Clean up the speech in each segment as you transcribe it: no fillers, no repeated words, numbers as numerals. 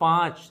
5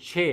6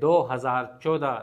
2014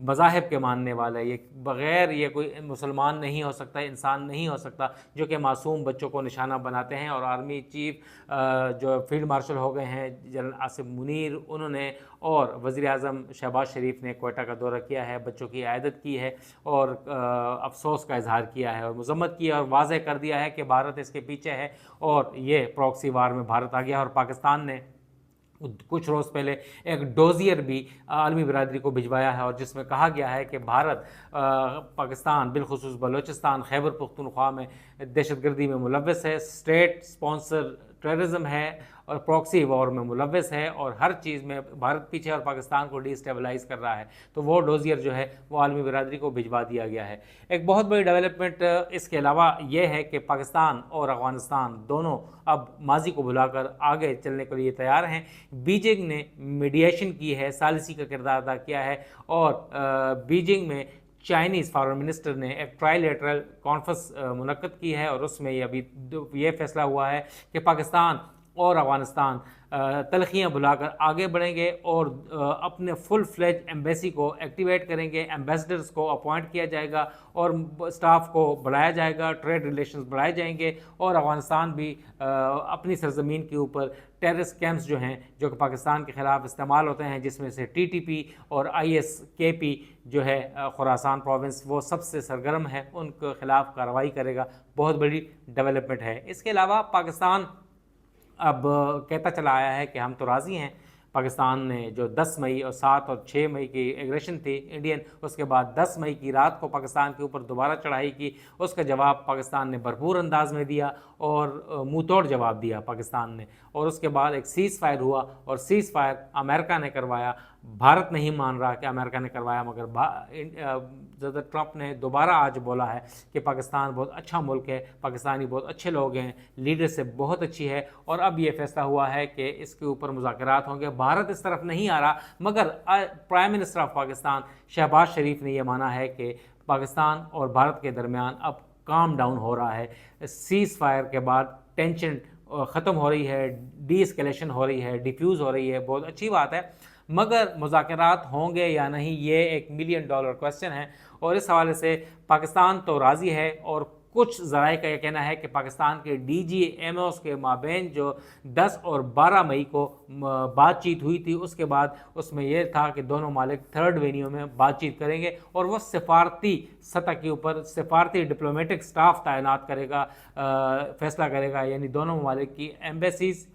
مذاہب کے ماننے والا ہے، یہ بغیر یہ کوئی مسلمان نہیں ہو سکتا، انسان نہیں ہو سکتا جو کہ معصوم بچوں کو نشانہ بناتے ہیں۔ اور آرمی چیف جو فیلڈ مارشل ہو گئے ہیں جنرل آصف منیر، انہوں نے اور وزیر اعظم شہباز شریف نے کوئٹہ کا دورہ کیا ہے، بچوں کی عیادت کی ہے اور افسوس کا اظہار کیا ہے اور مذمت کی ہے اور واضح کر دیا ہے کہ بھارت اس کے پیچھے ہے اور یہ پراکسی وار میں بھارت آ گیا۔ اور پاکستان نے کچھ روز پہلے ایک ڈوزیئر بھی عالمی برادری کو بھجوایا ہے اور جس میں کہا گیا ہے کہ بھارت پاکستان بالخصوص بلوچستان خیبر پختونخوا میں دہشت گردی میں ملوث ہے، اسٹیٹ سپانسر ٹیررزم ہے اور پراکسی وار میں ملوث ہے اور ہر چیز میں بھارت پیچھے اور پاکستان کو ڈی اسٹیبلائز کر رہا ہے، تو وہ ڈوزیئر جو ہے وہ عالمی برادری کو بھجوا دیا گیا ہے۔ ایک بہت بڑی ڈیولپمنٹ اس کے علاوہ یہ ہے کہ پاکستان اور افغانستان دونوں اب ماضی کو بھلا کر آگے چلنے کے لیے تیار ہیں۔ بیجنگ نے میڈیشن کی ہے، ثالثی کا کردار ادا کیا ہے اور بیجنگ میں چائنیز فارن منسٹر نے ایک ٹرائی لیٹرل کانفرنس منعقد کی ہے اور اس میں ابھی یہ فیصلہ ہوا ہے کہ پاکستان اور افغانستان تلخیاں بھلا کر آگے بڑھیں گے اور اپنے فل فلیج ایمبیسی کو ایکٹیویٹ کریں گے، ایمبیسڈرز کو اپوائنٹ کیا جائے گا اور سٹاف کو بڑھایا جائے گا، ٹریڈ ریلیشنز بڑھائے جائیں گے اور افغانستان بھی اپنی سرزمین کے اوپر ٹیررسٹ کیمپس جو ہیں جو کہ پاکستان کے خلاف استعمال ہوتے ہیں، جس میں سے ٹی ٹی پی اور ISKP جو ہے خراسان پروونس وہ سب سے سرگرم ہے، ان کے خلاف کارروائی کرے گا۔ بہت بڑی ڈیولپمنٹ ہے۔ اس کے علاوہ پاکستان اب کہتا چلا آیا ہے کہ ہم تو راضی ہیں، پاکستان نے جو 10 مئی اور 7 اور 6 مئی کی ایگریشن تھی انڈین، اس کے بعد 10 مئی کی رات کو پاکستان کے اوپر دوبارہ چڑھائی کی، اس کا جواب پاکستان نے بھرپور انداز میں دیا اور منہ توڑ جواب دیا پاکستان نے، اور اس کے بعد ایک سیز فائر ہوا اور سیز فائر امریکہ نے کروایا۔ بھارت نہیں مان رہا کہ امریکہ نے کروایا، مگر صدر ٹرمپ نے دوبارہ آج بولا ہے کہ پاکستان بہت اچھا ملک ہے، پاکستانی بہت اچھے لوگ ہیں، لیڈرشپ بہت اچھی ہے اور اب یہ فیصلہ ہوا ہے کہ اس کے اوپر مذاکرات ہوں گے۔ بھارت اس طرف نہیں آ رہا، مگر prime minister of Pakistan Shehbaz Sharif نے یہ مانا ہے کہ پاکستان اور بھارت کے درمیان اب کام ڈاؤن ہو رہا ہے، سیز فائر کے بعد ٹینشن ختم ہو رہی ہے، ڈی اسکیلیشن ہو رہی ہے، ڈیفیوز ہو رہی ہے، بہت اچھی بات ہے، مگر مذاکرات ہوں گے یا نہیں یہ ایک $1 ملین کویسچن ہے۔ اور اس حوالے سے پاکستان تو راضی ہے اور کچھ ذرائع کا یہ کہنا ہے کہ پاکستان کے DG/MOs کے مابین جو 10 اور 12 مئی کو بات چیت ہوئی تھی، اس کے بعد اس میں یہ تھا کہ دونوں ممالک تھرڈ وینیو میں بات چیت کریں گے اور وہ سفارتی سطح کے اوپر سفارتی ڈپلومیٹک سٹاف تعینات کرے گا، فیصلہ کرے گا، یعنی دونوں ممالک کی ایمبیسیز،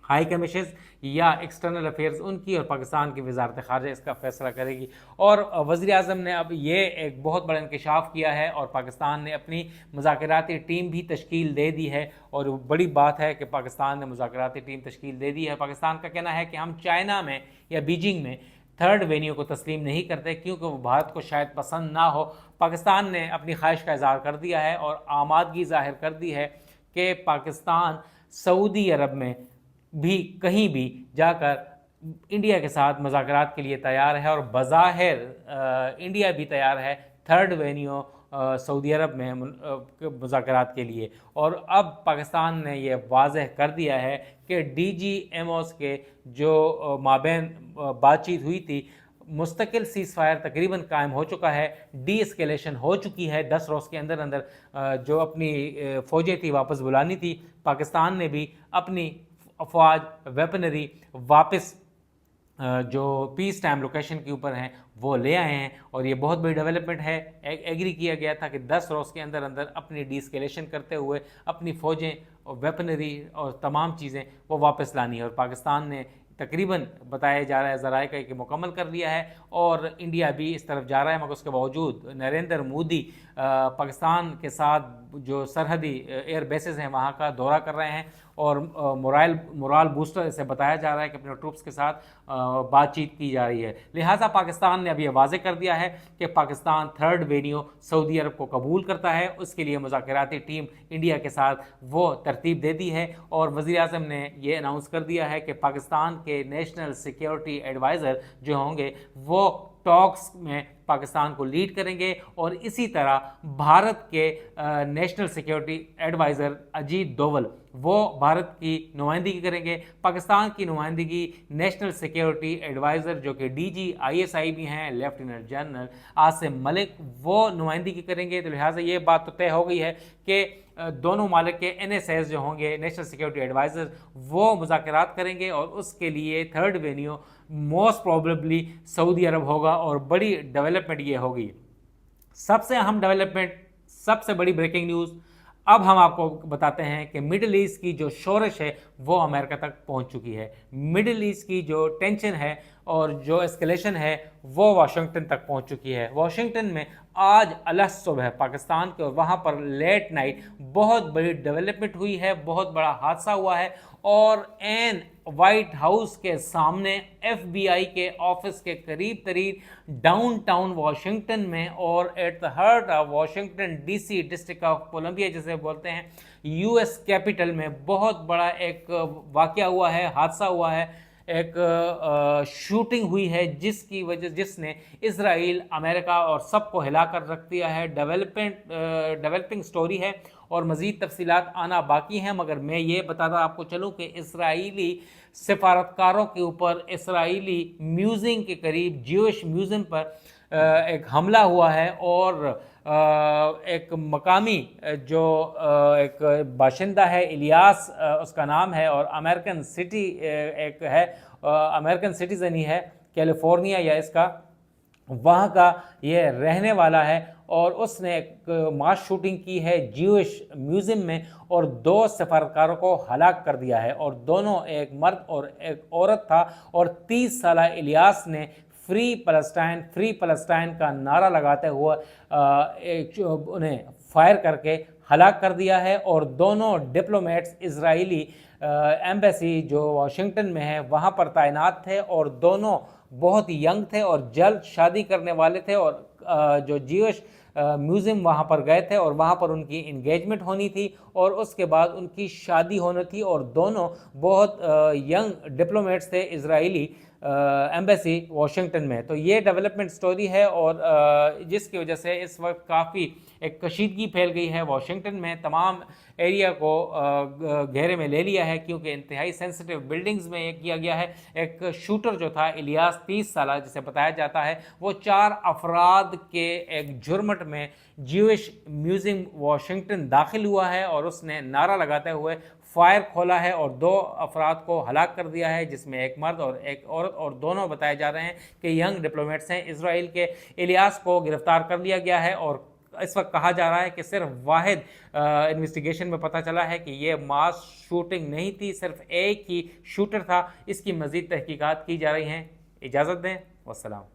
ہائی کمیشنز یا ایکسٹرنل افیئرز ان کی اور پاکستان کی وزارت خارجہ اس کا فیصلہ کرے گی۔ اور وزیر اعظم نے اب یہ ایک بہت بڑا انکشاف کیا ہے اور پاکستان نے اپنی مذاکراتی ٹیم بھی تشکیل دے دی ہے، اور بڑی بات ہے کہ پاکستان نے مذاکراتی ٹیم تشکیل دے دی ہے۔ پاکستان کا کہنا ہے کہ ہم چائنا میں یا بیجنگ میں تھرڈ وینیو کو تسلیم نہیں کرتے کیونکہ وہ بھارت کو شاید پسند نہ ہو۔ پاکستان نے اپنی خواہش کا اظہار کر دیا ہے اور آمادگی ظاہر کر دی ہے کہ پاکستان سعودی عرب میں بھی کہیں بھی جا کر انڈیا کے ساتھ مذاکرات کے لیے تیار ہے اور بظاہر انڈیا بھی تیار ہے تھرڈ وینیو سعودی عرب میں مذاکرات کے لیے۔ اور اب پاکستان نے یہ واضح کر دیا ہے کہ DG/MOs کے جو مابین بات چیت ہوئی تھی، مستقل سیز فائر تقریباً قائم ہو چکا ہے، ڈی اسکیلیشن ہو چکی ہے، 10 روز کے اندر اندر جو اپنی فوجیں تھی واپس بلانی تھی، پاکستان نے بھی اپنی افواج ویپنری واپس جو پیس ٹائم لوکیشن کے اوپر ہیں وہ لے آئے ہیں، اور یہ بہت بڑی ڈیولپمنٹ ہے۔ ایگری کیا گیا تھا کہ 10 روز کے اندر اندر اپنی ڈی اسکیلیشن کرتے ہوئے اپنی فوجیں اور ویپنری اور تمام چیزیں وہ واپس لانی ہے، اور پاکستان نے تقریباً بتایا جا رہا ہے ذرائع کا کہ مکمل کر لیا ہے اور انڈیا بھی اس طرف جا رہا ہے، مگر اس کے باوجود نریندر مودی پاکستان کے ساتھ جو سرحدی ایئر بیسز ہیں وہاں کا دورہ کر رہے ہیں اور مورال بوسٹر اسے بتایا جا رہا ہے کہ اپنے ٹروپس کے ساتھ بات چیت کی جا رہی ہے۔ لہٰذا پاکستان نے اب یہ واضح کر دیا ہے کہ پاکستان تھرڈ وینیو سعودی عرب کو قبول کرتا ہے، اس کے لیے مذاکراتی ٹیم انڈیا کے ساتھ وہ ترتیب دے دی ہے، اور وزیر اعظم نے یہ اناؤنس کر دیا ہے کہ پاکستان کے نیشنل سیکیورٹی ایڈوائزر جو ہوں گے وہ ٹاکس میں پاکستان کو لیڈ کریں گے، اور اسی طرح بھارت کے national security advisor Ajit Doval وہ بھارت کی نمائندگی کریں گے. پاکستان کی نمائندگی نیشنل سیکیورٹی ایڈوائزر جو کہ DG/ISI بھی ہیں لیفٹیننٹ جنرل عاصم ملک, وہ نمائندگی کریں گے. تو لہٰذا یہ بات تو طے ہو گئی ہے کہ دونوں ممالک کے NSAs جو ہوں گے نیشنل سیکیورٹی ایڈوائزر وہ مذاکرات کریں گے, اور اس کے لیے تھرڈ وینیو موسٹ پروبیبلی سعودی عرب ہوگا. اور بڑی ڈیولپمنٹ یہ ہوگی, سب سے اہم ڈیولپمنٹ, سب سے بڑی بریکنگ نیوز. اب ہم آپ کو بتاتے ہیں کہ مڈل ایسٹ کی جو شورش ہے وہ امریکہ تک پہنچ چکی ہے. مڈل ایسٹ کی جو ٹینشن ہے اور جو اسکلیشن ہے وہ واشنگٹن تک پہنچ چکی ہے. واشنگٹن میں آج الصبح پاکستان کے, اور وہاں پر لیٹ نائٹ بہت بڑی ڈیولپمنٹ ہوئی ہے, بہت بڑا حادثہ ہوا ہے. اور این وائٹ ہاؤس کے سامنے FBI کے آفس کے قریب ترین ڈاؤن ٹاؤن واشنگٹن میں, اور at the heart of Washington DC district of Columbia جسے بولتے ہیں US کیپٹل میں, بہت بڑا ایک واقعہ ہوا ہے, حادثہ ہوا ہے, ایک شوٹنگ ہوئی ہے جس نے اسرائیل, امریکہ اور سب کو ہلا کر رکھ دیا ہے. ڈیولپنگ سٹوری ہے اور مزید تفصیلات آنا باقی ہیں, مگر میں یہ بتاتا آپ کو چلوں کہ اسرائیلی سفارتکاروں کے اوپر, اسرائیلی میوزیم کے قریب, جیوش میوزیم پر ایک حملہ ہوا ہے. اور ایک مقامی جو ایک باشندہ ہے الیاس اس کا نام ہے, اور امریکن سٹی ایک ہے, امریکن سٹیزن ہی ہے, کیلیفورنیا یا اس کا, وہاں کا یہ رہنے والا ہے. اور اس نے ایک ماس شوٹنگ کی ہے جیوش میوزیم میں, اور 2 سفارتکاروں کو ہلاک کر دیا ہے. اور دونوں, ایک مرد اور ایک عورت تھا. اور 30 سالہ الیاس نے فری فلسطین کا نعرہ لگاتے ہوئے انہیں فائر کر کے ہلاک کر دیا ہے. اور دونوں ڈپلومیٹس اسرائیلی ایمبیسی جو واشنگٹن میں ہے وہاں پر تعینات تھے, اور دونوں بہت ینگ تھے اور جلد شادی کرنے والے تھے. اور جو جیوش میوزیم وہاں پر گئے تھے, اور وہاں پر ان کی انگیجمنٹ ہونی تھی, اور اس کے بعد ان کی شادی ہونی تھی. اور دونوں بہت ینگ ڈپلومیٹس تھے اسرائیلی ایمبیسی واشنگٹن میں. تو یہ ڈیولپمنٹ سٹوری ہے, اور جس کی وجہ سے اس وقت کافی ایک کشیدگی پھیل گئی ہے واشنگٹن میں. تمام ایریا کو گھیرے میں لے لیا ہے, کیونکہ انتہائی سینسٹیو بلڈنگز میں یہ کیا گیا ہے. ایک شوٹر جو تھا الیاس 30 سالہ جسے بتایا جاتا ہے, وہ 4 افراد کے ایک جرمٹ میں جیوش میوزیم واشنگٹن داخل ہوا ہے, اور اس نے نعرہ لگاتے ہوئے فائر کھولا ہے, اور 2 افراد کو ہلاک کر دیا ہے, جس میں ایک مرد اور ایک عورت, اور دونوں بتائے جا رہے ہیں کہ ینگ ڈپلومیٹس ہیں اسرائیل کے. الیاس کو گرفتار کر لیا گیا ہے, اور اس وقت کہا جا رہا ہے کہ صرف واحد انویسٹیگیشن میں پتہ چلا ہے کہ یہ ماس شوٹنگ نہیں تھی, صرف ایک ہی شوٹر تھا. اس کی مزید تحقیقات کی جا رہی ہیں. اجازت دیں, والسلام.